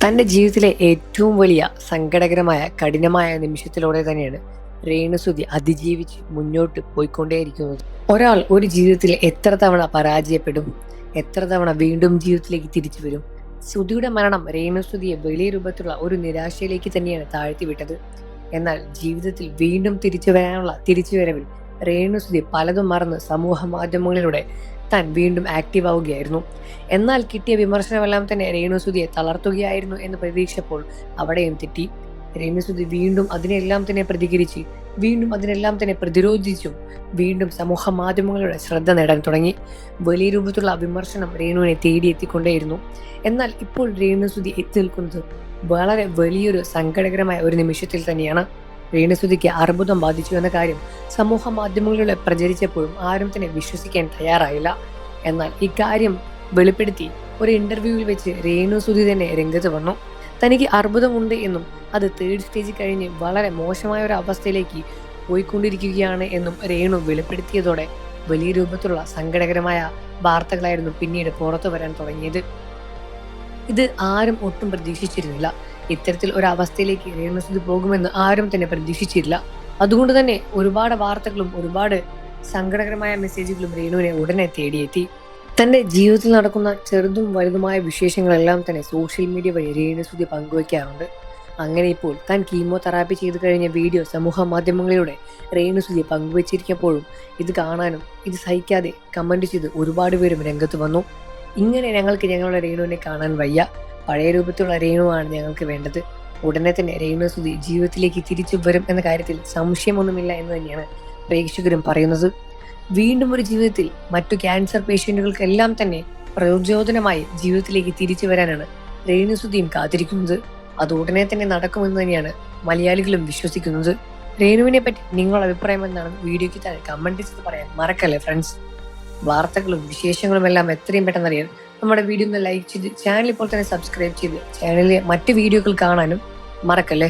തൻ്റെ ജീവിതത്തിലെ ഏറ്റവും വലിയ സങ്കടകരമായ കഠിനമായ നിമിഷത്തിലൂടെ തന്നെയാണ് രേണുസുതി അതിജീവിച്ച് മുന്നോട്ട് പോയിക്കൊണ്ടേയിരിക്കുന്നത്. ഒരാൾ ഒരു ജീവിതത്തിൽ എത്ര തവണ പരാജയപ്പെടും, എത്ര തവണ വീണ്ടും ജീവിതത്തിലേക്ക് തിരിച്ചു വരും. സുധിയുടെ മരണം രേണുസുതിയെ വലിയ രൂപത്തിലുള്ള ഒരു നിരാശയിലേക്ക് തന്നെയാണ് താഴ്ത്തിവിട്ടത്. എന്നാൽ ജീവിതത്തിൽ വീണ്ടും തിരിച്ചു വരാനുള്ള തിരിച്ചുവരവിൽ രേണുസുതി പലതും മറന്ന് സമൂഹ മാധ്യമങ്ങളിലൂടെ താൻ വീണ്ടും ആക്റ്റീവ് ആവുകയായിരുന്നു. എന്നാൽ കിട്ടിയ വിമർശനമെല്ലാം തന്നെ രേണുസുതിയെ തളർത്തുകയായിരുന്നു എന്ന് പ്രതീക്ഷിച്ചപ്പോൾ അവിടെയും തെറ്റി. രേണുസുതി വീണ്ടും അതിനെല്ലാം തന്നെ പ്രതികരിച്ച്, വീണ്ടും അതിനെല്ലാം തന്നെ പ്രതിരോധിച്ചും വീണ്ടും സമൂഹ മാധ്യമങ്ങളുടെ ശ്രദ്ധ നേടാൻ തുടങ്ങി. വലിയ രൂപത്തിലുള്ള വിമർശനം രേണുവിനെ തേടിയെത്തിക്കൊണ്ടേയിരുന്നു. എന്നാൽ ഇപ്പോൾ രേണുസുതി എത്തി നിൽക്കുന്നത് വളരെ വലിയൊരു സങ്കടകരമായ ഒരു നിമിഷത്തിൽ തന്നെയാണ്. രേണുസുതിക്ക് അർബുദം ബാധിച്ചു എന്ന കാര്യം സമൂഹ മാധ്യമങ്ങളിലൂടെ പ്രചരിച്ചപ്പോഴും ആരും തന്നെ വിശ്വസിക്കാൻ തയ്യാറായില്ല. എന്നാൽ ഇക്കാര്യം വെളിപ്പെടുത്തി ഒരു ഇന്റർവ്യൂവിൽ വെച്ച് രേണുസുതി തന്നെ രംഗത്ത് വന്നു. തനിക്ക് അർബുദമുണ്ട് എന്നും അത് 3rd സ്റ്റേജ് കഴിഞ്ഞ് വളരെ മോശമായ ഒരു അവസ്ഥയിലേക്ക് പോയിക്കൊണ്ടിരിക്കുകയാണ് എന്നും രേണു വെളിപ്പെടുത്തിയതോടെ വലിയ രൂപത്തിലുള്ള സങ്കടകരമായ വാർത്തകളായിരുന്നു പിന്നീട് പുറത്തു വരാൻ തുടങ്ങിയത്. ഇത് ആരും ഒട്ടും പ്രതീക്ഷിച്ചിരുന്നില്ല. ഇത്തരത്തിൽ ഒരു അവസ്ഥയിലേക്ക് രേണുസുതി പോകുമെന്ന് ആരും തന്നെ പ്രതീക്ഷിച്ചില്ല. അതുകൊണ്ട് തന്നെ ഒരുപാട് വാർത്തകളും ഒരുപാട് സങ്കടകരമായ മെസ്സേജുകളും രേണുവിനെ ഉടനെ തേടിയെത്തി. തന്റെ ജീവിതത്തിൽ നടക്കുന്ന ചെറുതും വലുതുമായ വിശേഷങ്ങളെല്ലാം തന്നെ സോഷ്യൽ മീഡിയ വഴി രേണുസുതി പങ്കുവയ്ക്കാറുണ്ട്. അങ്ങനെ ഇപ്പോൾ താൻ കീമോതെറാപ്പി ചെയ്തു കഴിഞ്ഞ വീഡിയോ സമൂഹ മാധ്യമങ്ങളിലൂടെ രേണുസുതി പങ്കുവച്ചിരിക്കുമ്പോഴും ഇത് കാണാനും ഇത് സഹിക്കാതെ കമന്റ് ചെയ്ത് ഒരുപാട് പേരും രംഗത്ത് വന്നു. ഇങ്ങനെ ഞങ്ങൾക്ക് ഞങ്ങളുടെ രേണുവിനെ കാണാൻ വയ്യ, പഴയ രൂപത്തിലുള്ള രേണുവാണ് ഞങ്ങൾക്ക് വേണ്ടത്. ഉടനെ തന്നെ രേണുസുതി ജീവിതത്തിലേക്ക് തിരിച്ചു വരും എന്ന കാര്യത്തിൽ സംശയമൊന്നുമില്ല എന്ന് തന്നെയാണ് പ്രേക്ഷകരും പറയുന്നത്. വീണ്ടും ഒരു ജീവിതത്തിൽ മറ്റു ക്യാൻസർ പേഷ്യന്റുകൾക്കെല്ലാം തന്നെ പ്രചോദനമായി ജീവിതത്തിലേക്ക് തിരിച്ചു വരാനാണ് രേണുസുതിയും കാത്തിരിക്കുന്നത്. അത് ഉടനെ തന്നെ നടക്കുമെന്ന് തന്നെയാണ് മലയാളികളും വിശ്വസിക്കുന്നത്. രേണുവിനെ പറ്റി നിങ്ങളുടെ അഭിപ്രായം എന്താണ്? വീഡിയോയ്ക്ക് താഴെ കമന്റ് ചെയ്ത് പറയാൻ മറക്കല്ലേ ഫ്രണ്ട്സ്. വാർത്തകളും വിശേഷങ്ങളും എല്ലാം എത്രയും പെട്ടെന്ന് അറിയാൻ നമ്മുടെ വീഡിയോ ഒന്ന് ലൈക്ക് ചെയ്ത് ചാനൽ ഇപ്പോൾ തന്നെ സബ്സ്ക്രൈബ് ചെയ്ത് ചാനലിലെ മറ്റ് വീഡിയോകൾ കാണാനും മറക്കല്ലേ.